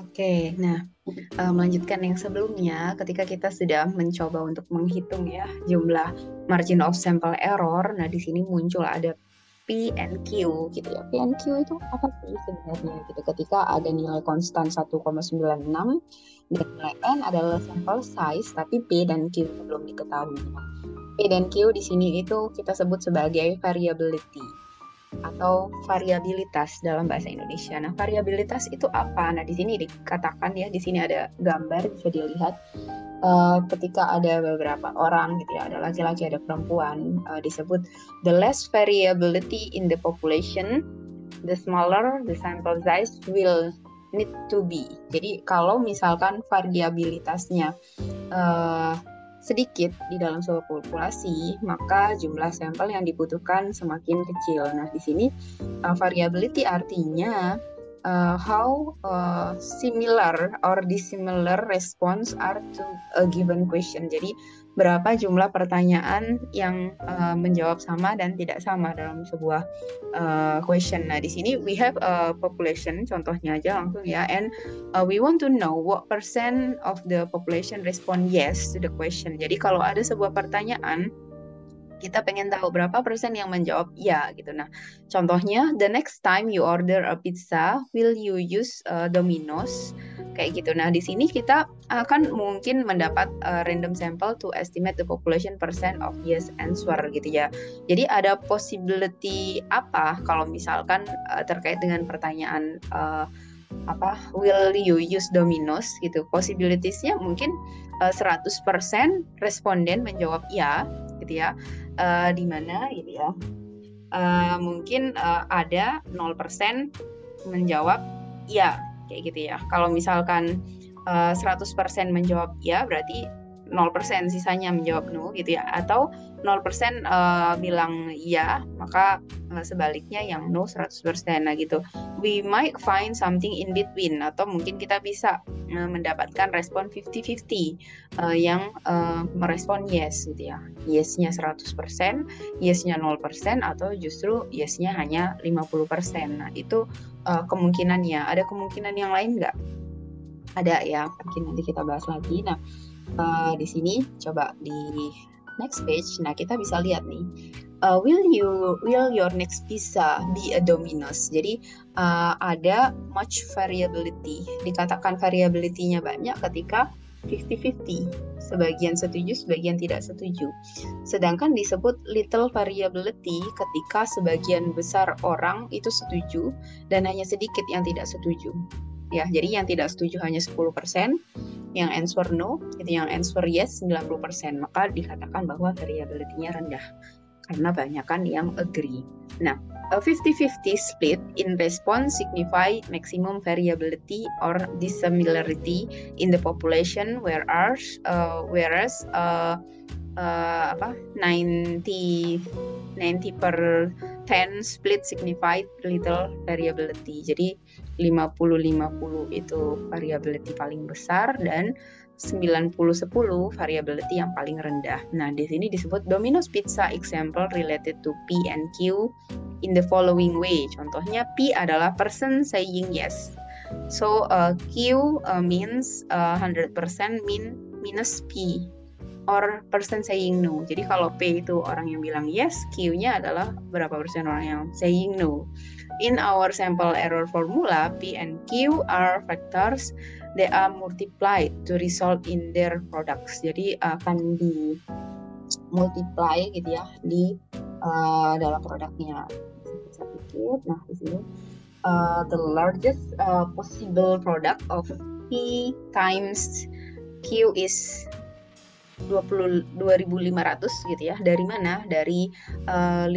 Oke, nah melanjutkan yang sebelumnya, ketika kita sudah mencoba untuk menghitung ya jumlah margin of sample error, nah di sini muncul ada P and Q gitu ya. P and Q itu apa sih sebenarnya gitu? Ketika ada nilai konstan 1,96 dan nilai N adalah sample size, tapi P dan Q belum diketahui. Nah, P dan Q di sini itu kita sebut sebagai variability atau variabilitas dalam bahasa Indonesia. Nah, variabilitas itu apa? Nah, di sini dikatakan ya, di sini ada gambar bisa dilihat ketika ada beberapa orang gitu ya, ada laki-laki, ada perempuan, disebut the less variability in the population, the smaller the sample size will need to be. Jadi kalau misalkan variabilitasnya uh, sedikit di dalam sebuah populasi, maka jumlah sampel yang dibutuhkan semakin kecil. Nah, di sini variability artinya how similar or dissimilar response are to a given question. Jadi berapa jumlah pertanyaan yang menjawab sama dan tidak sama dalam sebuah question. Nah, di sini we have a population, contohnya aja langsung ya, and we want to know what percent of the population respond yes to the question. Jadi kalau ada sebuah pertanyaan, kita pengen tahu berapa persen yang menjawab ya gitu. Nah, contohnya the next time you order a pizza, will you use Domino's? Kayak gitu. Nah, di sini kita akan mungkin mendapat random sample to estimate the population percent of yes answer gitu ya. Jadi ada possibility apa kalau misalkan terkait dengan pertanyaan apa will you use Domino's gitu. Possibilitiesnya mungkin 100% responden menjawab ya gitu ya. Di mana gitu ya. Mungkin ada 0% menjawab ya kayak gitu ya. Kalau misalkan 100% menjawab ya berarti 0% sisanya menjawab no gitu ya, atau 0% bilang iya, maka sebaliknya yang no 100%. Nah gitu, we might find something in between, atau mungkin kita bisa mendapatkan respon 50-50 yang merespon yes gitu ya, yes-nya 100%, yes-nya 0%, atau justru yes-nya hanya 50%. Nah itu kemungkinannya. Ada kemungkinan yang lain nggak? Ada ya, mungkin nanti kita bahas lagi. Nah, di sini coba di next page. Nah, kita bisa lihat nih. Will your next pizza be a Domino's? Jadi ada much variability. Dikatakan variability-nya banyak ketika 50-50. Sebagian setuju, sebagian tidak setuju. Sedangkan disebut little variability ketika sebagian besar orang itu setuju dan hanya sedikit yang tidak setuju. Ya, jadi yang tidak setuju hanya 10%, yang answer no, itu yang answer yes 90%, maka dikatakan bahwa variability-nya rendah karena banyakkan yang agree. Nah, a 50-50 split in response signify maximum variability or dissimilarity in the population, whereas 90 per 10 split signified little variability. Jadi 50-50 itu variability paling besar dan 90-10 variability yang paling rendah. Nah, di sini disebut Domino's Pizza example related to P and Q in the following way. Contohnya P adalah person saying yes. So Q means 100% minus P or person saying no. Jadi kalau P itu orang yang bilang yes, Q-nya adalah berapa persen orang yang saying no. In our sample error formula, P and Q are factors. They are multiplied to result in their products. Jadi akan di multiply gitu ya di dalam produknya. Bisa sedikit. Nah di sini the largest possible product of P times Q is 22.500 gitu ya. Dari mana? Dari 50%.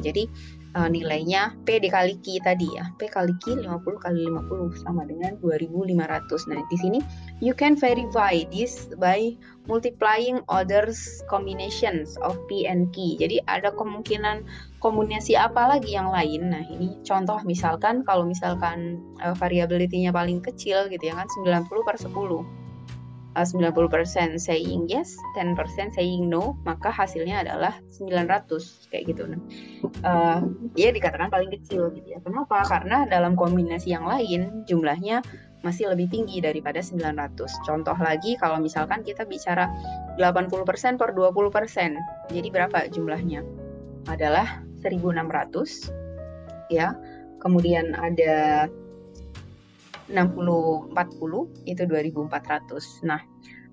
Jadi nilainya P dikali Q tadi ya. P kali Q 50 kali 50 sama dengan 2.500. Nah, di sini you can verify this by multiplying others combinations of P and Q. Jadi ada kemungkinan kombinasi apa lagi yang lain. Nah, ini contoh misalkan kalau misalkan variability-nya paling kecil gitu ya kan 90/10. 90% saying yes, 10% saying no, maka hasilnya adalah 900 kayak gitu. Nah, dia dikatakan paling kecil gitu ya. Kenapa? Karena dalam kombinasi yang lain jumlahnya masih lebih tinggi daripada 900. Contoh lagi kalau misalkan kita bicara 80% per 20%. Jadi berapa jumlahnya? Adalah 1600 ya. Kemudian ada 60-40 itu 2400. Nah,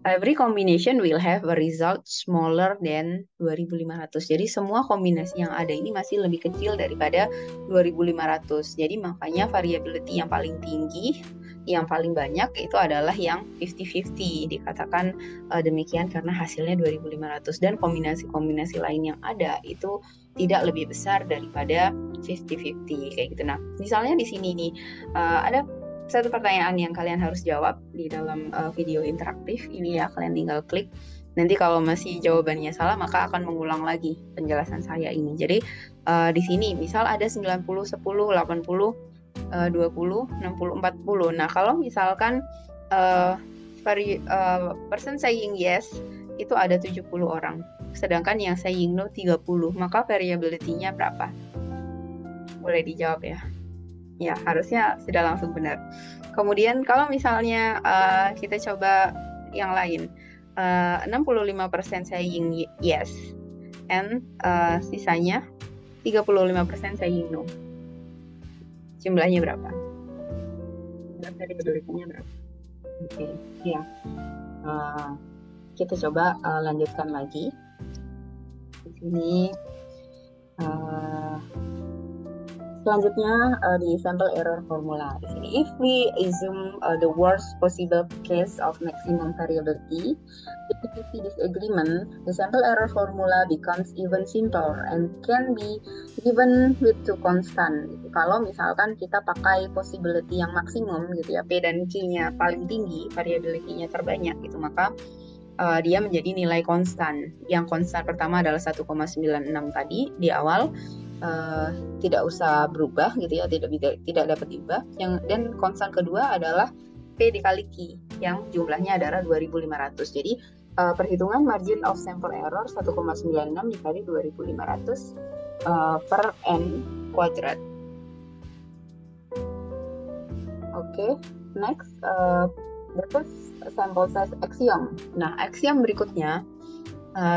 every combination will have a result smaller than 2500. Jadi semua kombinasi yang ada ini masih lebih kecil daripada 2500. Jadi makanya variability yang paling tinggi, yang paling banyak itu adalah yang 50-50. Dikatakan demikian karena hasilnya 2500 dan kombinasi-kombinasi lain yang ada itu tidak lebih besar daripada 50-50 kayak gitu. Nah, misalnya di sini nih ada satu pertanyaan yang kalian harus jawab di dalam video interaktif ini ya, kalian tinggal klik. Nanti kalau masih jawabannya salah maka akan mengulang lagi penjelasan saya ini. Jadi di sini misal ada 90, 10, 80, 20, 60, 40. Nah, kalau misalkan person saying yes itu ada 70 orang. Sedangkan yang saying no 30, maka variability-nya berapa? Boleh dijawab ya. Ya, harusnya sudah langsung benar. Kemudian kalau misalnya kita coba yang lain, 65% saying yes, and sisanya 35% saying no. Jumlahnya berapa? Variability-nya berapa? Oke, ya. Kita coba lanjutkan lagi. Di sini selanjutnya di sample error formula. Di sini, if we assume the worst possible case of maximum variability, if we see disagreement, the sample error formula becomes even simpler and can be given with two constant. Kalau misalkan kita pakai possibility yang maksimum gitu ya, P dan Q-nya paling tinggi, variability-nya terbanyak gitu, maka dia menjadi nilai konstan. Yang konstan pertama adalah 1,96 tadi di awal. Tidak usah berubah gitu ya, tidak dapat diubah. Dan konstan kedua adalah P dikali Q yang jumlahnya adalah 2500. Jadi perhitungan margin of sample error 1,96 dikali 2500 per n kuadrat. Oke, next that is sample size axiom. Nah, axiom berikutnya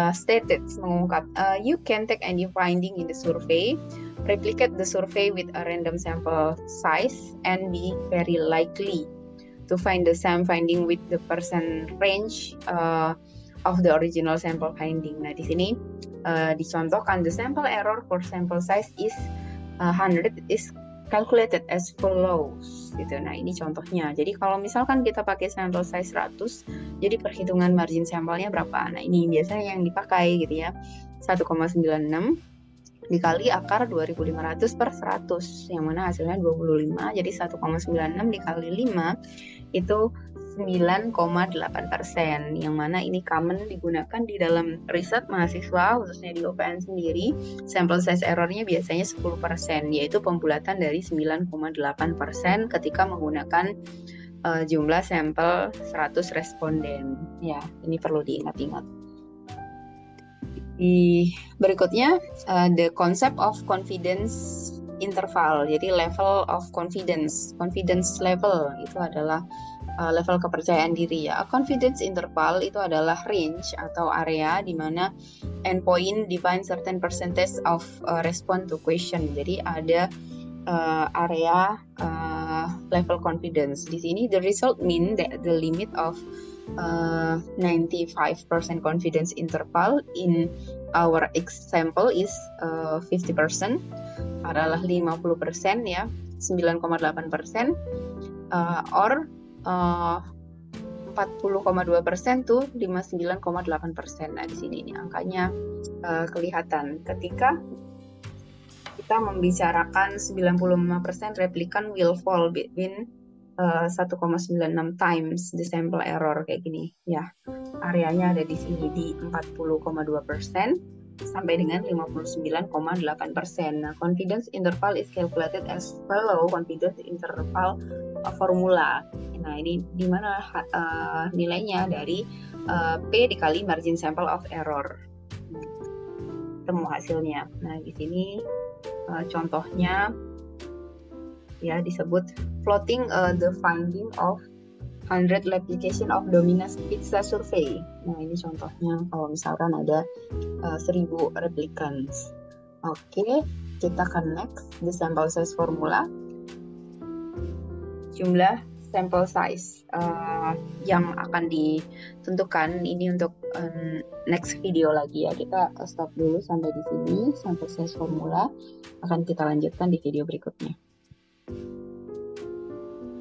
stated mengungkap you can take any finding in the survey, replicate the survey with a random sample size, and be very likely to find the same finding with the percent range of the original sample finding. Nah, di sini dicontohkan the sample error for sample size is 100 is calculated as follows gitu. Nah, ini contohnya. Jadi kalau misalkan kita pakai sample size 100, jadi perhitungan margin sampelnya berapa? Nah, ini biasanya yang dipakai gitu ya. 1,96 dikali akar 2500 per 100 yang mana hasilnya 25. Jadi 1,96 dikali 5 itu 9,8%, yang mana ini common digunakan di dalam riset mahasiswa khususnya di UPN sendiri. Sample size errornya biasanya 10%, yaitu pembulatan dari 9,8% ketika menggunakan jumlah sampel 100 responden. Ya, ini perlu diingat-ingat. Di berikutnya the concept of confidence interval. Jadi level of confidence level itu adalah level kepercayaan diri ya. A confidence interval itu adalah range atau area di mana endpoint define certain percentage of respond to question. Jadi ada area level confidence. Di sini the result mean that the limit of 95% confidence interval in our example is 50% adalah 50% ya, 9,8% or 40,2% tuh 59,8%. Nah, di sini ini angkanya kelihatan. Ketika kita membicarakan 95% replikan will fall between 1,96 times the sample error kayak gini ya. Areanya ada di sini di 40,2%. sampai dengan 59,8%. Nah, confidence interval is calculated as follow confidence interval formula. Nah, ini di mana nilainya dari P dikali margin sample of error. Temu hasilnya. Nah, di sini contohnya ya disebut plotting the finding of 100 replication of Domino's Pizza Survey. Nah, ini contohnya kalau misalkan ada 1000 replicants. Oke, kita akan next the sample size formula. Jumlah sample size yang akan ditentukan ini untuk next video lagi ya. Kita stop dulu sampai di sini. Sample size formula akan kita lanjutkan di video berikutnya.